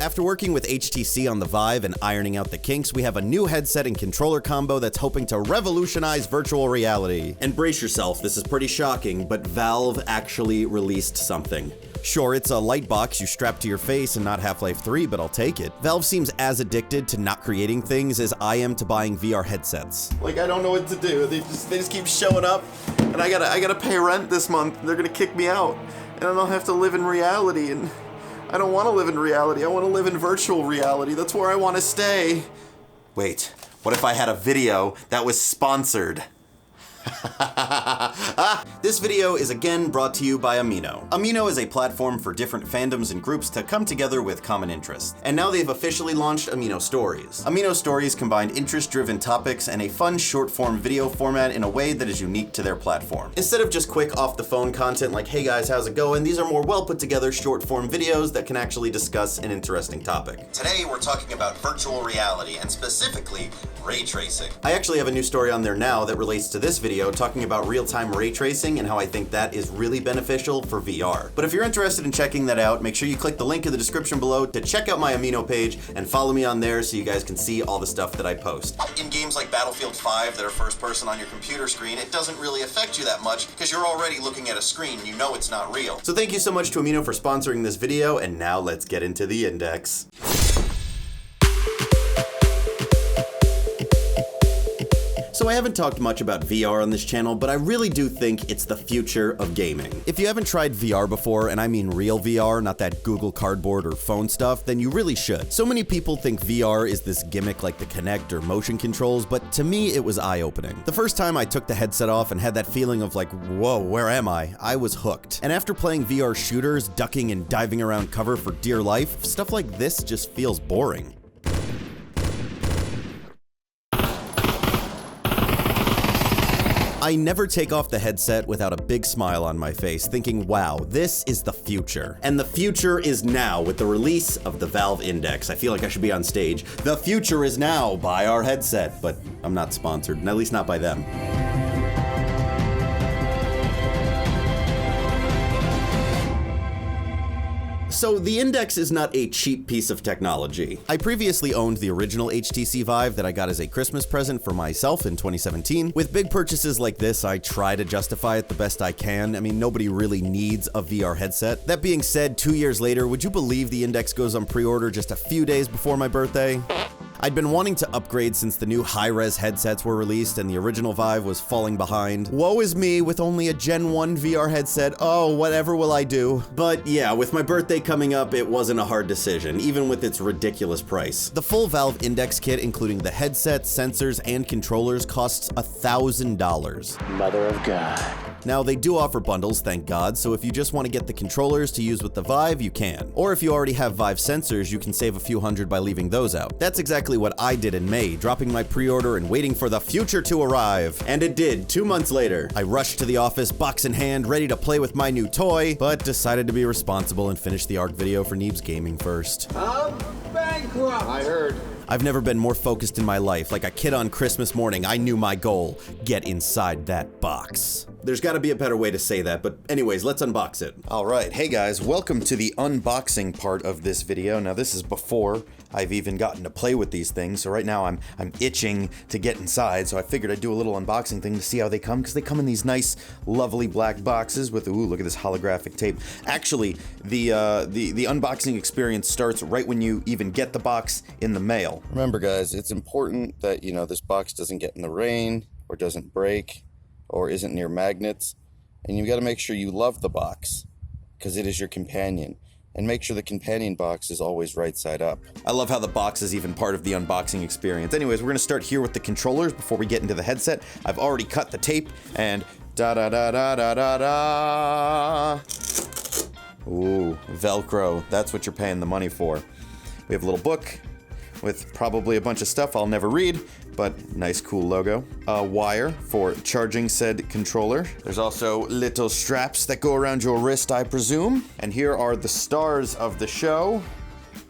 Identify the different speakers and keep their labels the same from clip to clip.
Speaker 1: After working with HTC on the Vive and ironing out the kinks, we have a new headset and controller combo that's hoping to revolutionize virtual reality. And brace yourself, this is pretty shocking, but Valve actually released something. Sure, it's a light box you strap to your face and not Half-Life 3, but I'll take it. Valve seems as addicted to not creating things as I am to buying VR headsets. Like, I don't know what to do. They just keep showing up, and I gotta pay rent this month. They're gonna kick me out, and I don't have to live in reality, and I don't want to live in reality. I want to live in virtual reality. That's where I want to stay. Wait, what if I had a video that was sponsored? This video is again brought to you by Amino. Amino is a platform for different fandoms and groups to come together with common interests. And now they've officially launched Amino Stories. Amino Stories combine interest-driven topics and a fun short-form video format in a way that is unique to their platform. Instead of just quick off-the-phone content like, hey guys, how's it going? These are more well-put-together short-form videos that can actually discuss an interesting topic. Today we're talking about virtual reality and specifically ray tracing. I actually have a new story on there now that relates to this video talking about real-time ray tracing and how I think that is really beneficial for VR. But if you're interested in checking that out, make sure you click the link in the description below to check out my Amino page and follow me on there so you guys can see all the stuff that I post. In games like Battlefield 5 that are first person on your computer screen, it doesn't really affect you that much because you're already looking at a screen, you know it's not real. So thank you so much to Amino for sponsoring this video, and now let's get into the index. So I haven't talked much about VR on this channel, but I really do think it's the future of gaming. If you haven't tried VR before, and I mean real VR, not that Google Cardboard or phone stuff, then you really should. So many people think VR is this gimmick like the Kinect or motion controls, but to me it was eye-opening. The first time I took the headset off and had that feeling of like, whoa, where am I was hooked. And after playing VR shooters, ducking and diving around cover for dear life, stuff like this just feels boring. I never take off the headset without a big smile on my face, thinking, wow, this is the future. And the future is now with the release of the Valve Index. I feel like I should be on stage. The future is now, buy our headset, but I'm not sponsored, and at least not by them. So the Index is not a cheap piece of technology. I previously owned the original HTC Vive that I got as a Christmas present for myself in 2017. With big purchases like this, I try to justify it the best I can. I mean, nobody really needs a VR headset. That being said, 2 years later, would you believe the Index goes on pre-order just a few days before my birthday? I'd been wanting to upgrade since the new high-res headsets were released and the original Vive was falling behind. Woe is me with only a Gen 1 VR headset. Oh, whatever will I do? But yeah, with my birthday coming up, it wasn't a hard decision, even with its ridiculous price. The full Valve Index kit, including the headset, sensors, and controllers, costs $1,000.
Speaker 2: Mother of God.
Speaker 1: Now, they do offer bundles, thank God, so if you just want to get the controllers to use with the Vive, you can. Or if you already have Vive sensors, you can save a few hundred by leaving those out. That's exactly what I did in May, dropping my pre-order and waiting for the future to arrive. And it did, 2 months later. I rushed to the office, box in hand, ready to play with my new toy, but decided to be responsible and finish the ARC video for Neebs Gaming first.
Speaker 3: I'm bankrupt! I heard.
Speaker 1: I've never been more focused in my life. Like a kid on Christmas morning, I knew my goal. Get inside that box. There's gotta be a better way to say that, but anyways, let's unbox it. All right, hey guys, welcome to the unboxing part of this video. Now this is before I've even gotten to play with these things, so right now I'm itching to get inside, so I figured I'd do a little unboxing thing to see how they come, because they come in these nice, lovely black boxes with, ooh, look at this holographic tape. Actually, the unboxing experience starts right when you even get the box in the mail.
Speaker 4: Remember guys, it's important that, you know, this box doesn't get in the rain, or doesn't break, or isn't near magnets, and you've got to make sure you love the box, because it is your companion. And make sure the companion box is always right side up.
Speaker 1: I love how the box is even part of the unboxing experience. Anyways, we're gonna start here with the controllers before we get into the headset. I've already cut the tape, and da-da-da-da-da-da-da. Ooh, Velcro, that's what you're paying the money for. We have a little book with probably a bunch of stuff I'll never read, but nice cool logo. A wire for charging said controller. There's also little straps that go around your wrist, I presume. And here are the stars of the show.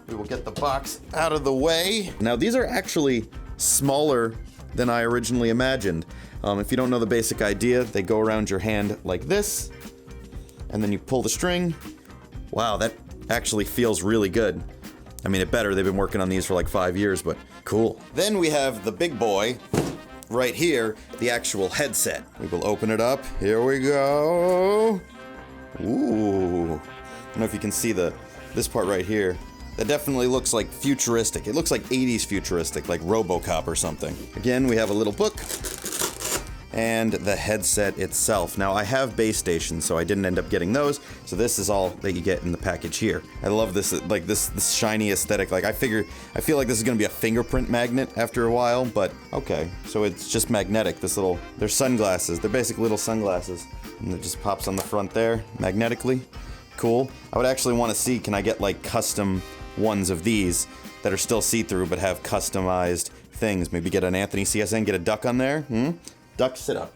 Speaker 1: We will get the box out of the way. Now these are actually smaller than I originally imagined. If you don't know the basic idea, they go around your hand like this, and then you pull the string. Wow, that actually feels really good. I mean, it better. They've been working on these for like 5 years, but cool. Then we have the big boy right here, the actual headset. We will open it up. Here we go. Ooh. I don't know if you can see this part right here. That definitely looks like futuristic. It looks like 80s futuristic, like RoboCop or something. Again, we have a little book and the headset itself. Now, I have base stations, so I didn't end up getting those. So this is all that you get in the package here. I love this, like this shiny aesthetic. Like I feel like this is gonna be a fingerprint magnet after a while, but okay. So it's just magnetic. They're sunglasses. They're basically little sunglasses. And it just pops on the front there, magnetically. Cool. I would actually want to see, can I get like custom ones of these that are still see-through but have customized things? Maybe get an AnthonyCSN, get a duck on there? Duck, sit up.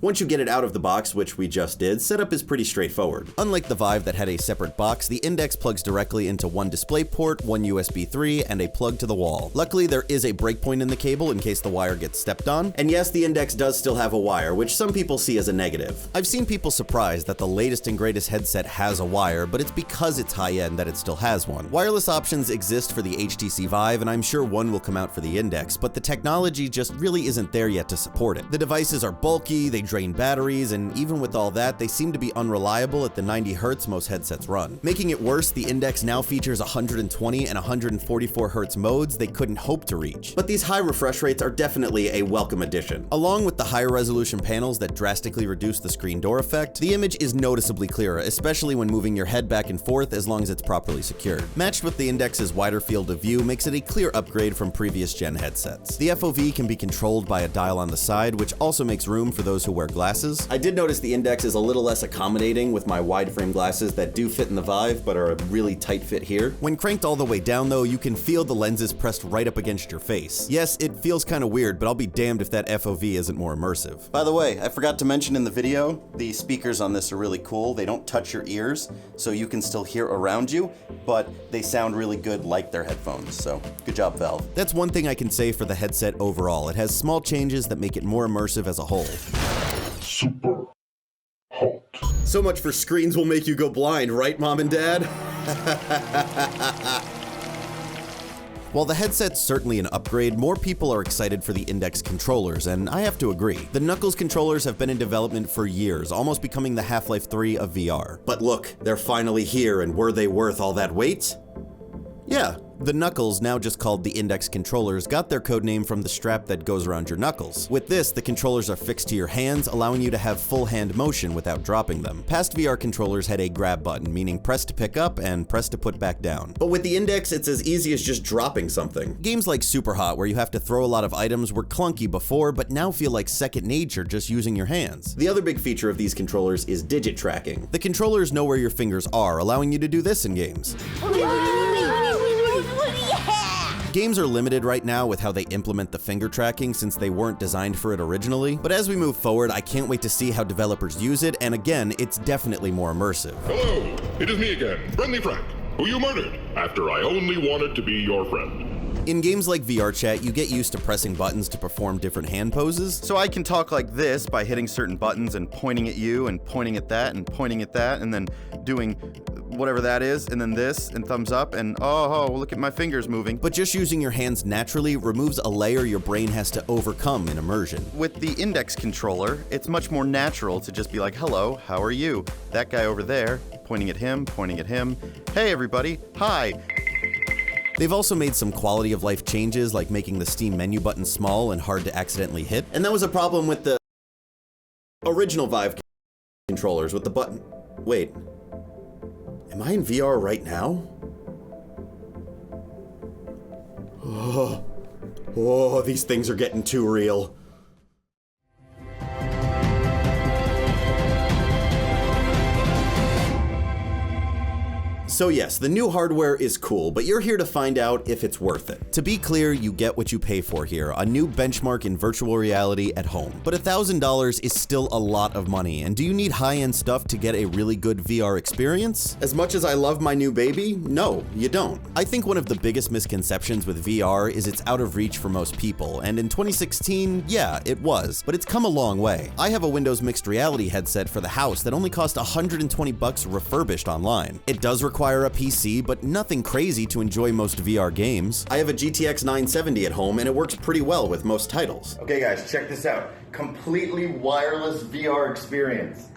Speaker 1: Once you get it out of the box, which we just did, setup is pretty straightforward. Unlike the Vive that had a separate box, the Index plugs directly into one display port, one USB 3, and a plug to the wall. Luckily, there is a breakpoint in the cable in case the wire gets stepped on. And yes, the Index does still have a wire, which some people see as a negative. I've seen people surprised that the latest and greatest headset has a wire, but it's because it's high-end that it still has one. Wireless options exist for the HTC Vive, and I'm sure one will come out for the Index, but the technology just really isn't there yet to support it. The devices are bulky, they drain batteries, and even with all that, they seem to be unreliable at the 90 Hz most headsets run. Making it worse, the Index now features 120 and 144 Hz modes they couldn't hope to reach. But these high refresh rates are definitely a welcome addition. Along with the higher resolution panels that drastically reduce the screen door effect, the image is noticeably clearer, especially when moving your head back and forth as long as it's properly secured. Matched with the Index's wider field of view makes it a clear upgrade from previous gen headsets. The FOV can be controlled by a dial on the side, which also makes room for those who wear glasses. I did notice the Index is a little less accommodating with my wide frame glasses that do fit in the Vive but are a really tight fit here. When cranked all the way down though, you can feel the lenses pressed right up against your face. Yes, it feels kind of weird, but I'll be damned if that FOV isn't more immersive. By the way, I forgot to mention in the video, the speakers on this are really cool. They don't touch your ears, so you can still hear around you, but they sound really good like their headphones, so good job, Valve. That's one thing I can say for the headset overall. It has small changes that make it more immersive as a whole.
Speaker 2: Super hot.
Speaker 1: So much for screens will make you go blind, right, Mom and Dad? While the headset's certainly an upgrade, more people are excited for the Index controllers, and I have to agree. The Knuckles controllers have been in development for years, almost becoming the Half-Life 3 of VR. But look, they're finally here, and were they worth all that wait? Yeah. The Knuckles, now just called the Index controllers, got their codename from the strap that goes around your knuckles. With this, the controllers are fixed to your hands, allowing you to have full hand motion without dropping them. Past VR controllers had a grab button, meaning press to pick up and press to put back down. But with the Index, it's as easy as just dropping something. Games like Super Hot, where you have to throw a lot of items, were clunky before, but now feel like second nature just using your hands. The other big feature of these controllers is digit tracking. The controllers know where your fingers are, allowing you to do this in games. Games are limited right now with how they implement the finger tracking since they weren't designed for it originally, but as we move forward, I can't wait to see how developers use it, and again, it's definitely more immersive.
Speaker 2: Hello, it is me again, Friendly Frank, who you murdered after I only wanted to be your friend.
Speaker 1: In games like VR Chat, you get used to pressing buttons to perform different hand poses. So I can talk like this by hitting certain buttons and pointing at you and pointing at that and pointing at that and then doing whatever that is, and then this, and thumbs up, and oh, look at my fingers moving. But just using your hands naturally removes a layer your brain has to overcome in immersion. With the Index controller, it's much more natural to just be like, hello, how are you? That guy over there, pointing at him, hey everybody, hi. They've also made some quality of life changes, like making the Steam menu button small and hard to accidentally hit. And that was a problem with the original Vive controllers with the button. Wait, am I in VR right now? Oh, these things are getting too real. So yes, the new hardware is cool, but you're here to find out if it's worth it. To be clear, you get what you pay for here, a new benchmark in virtual reality at home. But $1,000 is still a lot of money, and do you need high-end stuff to get a really good VR experience? As much as I love my new baby, no, you don't. I think one of the biggest misconceptions with VR is it's out of reach for most people, and in 2016, yeah, it was, but it's come a long way. I have a Windows mixed reality headset for the house that only cost $120 refurbished online. It does require require a PC, but nothing crazy to enjoy most VR games. I have a GTX 970 at home, and it works pretty well with most titles.
Speaker 4: Okay guys, check this out. Completely wireless VR experience.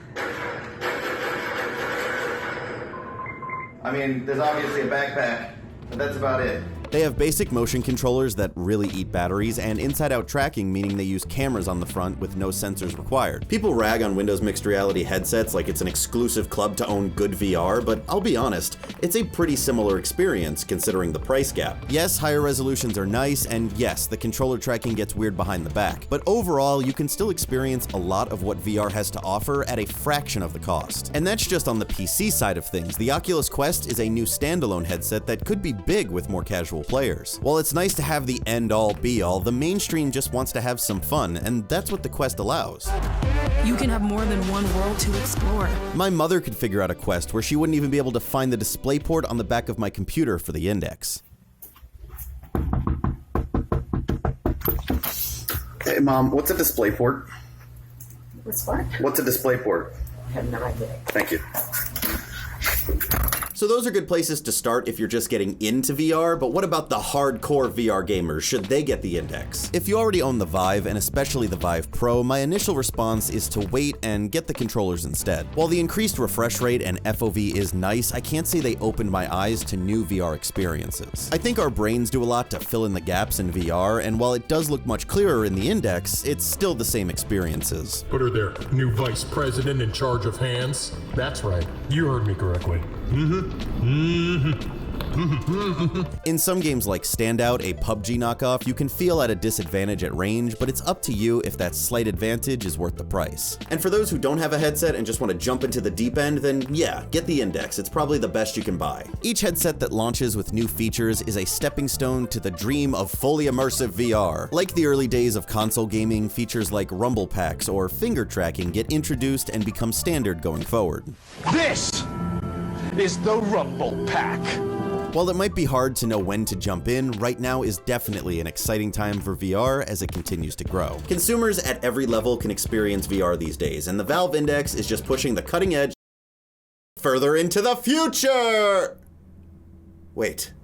Speaker 4: I mean, there's obviously a backpack, but that's about it.
Speaker 1: They have basic motion controllers that really eat batteries, and inside-out tracking, meaning they use cameras on the front with no sensors required. People rag on Windows mixed reality headsets like it's an exclusive club to own good VR, but I'll be honest, it's a pretty similar experience considering the price gap. Yes, higher resolutions are nice, and yes, the controller tracking gets weird behind the back, but overall, you can still experience a lot of what VR has to offer at a fraction of the cost. And that's just on the PC side of things. The Oculus Quest is a new standalone headset that could be big with more casual players. While it's nice to have the end-all be-all, the mainstream just wants to have some fun, and that's what the Quest allows.
Speaker 5: You can have more than one world to explore.
Speaker 1: My mother could figure out a Quest where she wouldn't even be able to find the DisplayPort on the back of my computer for the index.
Speaker 4: Hey Mom, what's a DisplayPort?
Speaker 6: What's what?
Speaker 4: What's a DisplayPort?
Speaker 6: I have no idea.
Speaker 4: Thank you.
Speaker 1: So those are good places to start if you're just getting into VR, but what about the hardcore VR gamers? Should they get the index? If you already own the Vive, and especially the Vive Pro, my initial response is to wait and get the controllers instead. While the increased refresh rate and FOV is nice, I can't say they opened my eyes to new VR experiences. I think our brains do a lot to fill in the gaps in VR, and while it does look much clearer in the index, it's still the same experiences.
Speaker 7: Put her there. New vice president in charge of hands. That's right. You heard me correctly.
Speaker 1: In some games like Standout, a PUBG knockoff, you can feel at a disadvantage at range, but it's up to you if that slight advantage is worth the price. And for those who don't have a headset and just want to jump into the deep end, then yeah, get the Index. It's probably the best you can buy. Each headset that launches with new features is a stepping stone to the dream of fully immersive VR. Like the early days of console gaming, features like rumble packs or finger tracking get introduced and become standard going forward.
Speaker 3: This is the Rumble Pack.
Speaker 1: While it might be hard to know when to jump in, right now is definitely an exciting time for VR as it continues to grow. Consumers at every level can experience VR these days, and the Valve Index is just pushing the cutting edge further into the future! Wait.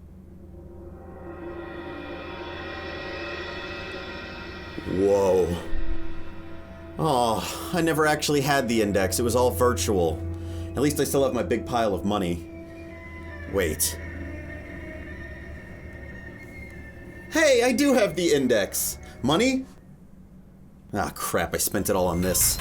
Speaker 1: Whoa. Oh, I never actually had the Index. It was all virtual. At least I still have my big pile of money. Wait. Hey, I do have the Index. Money? Ah, crap, I spent it all on this.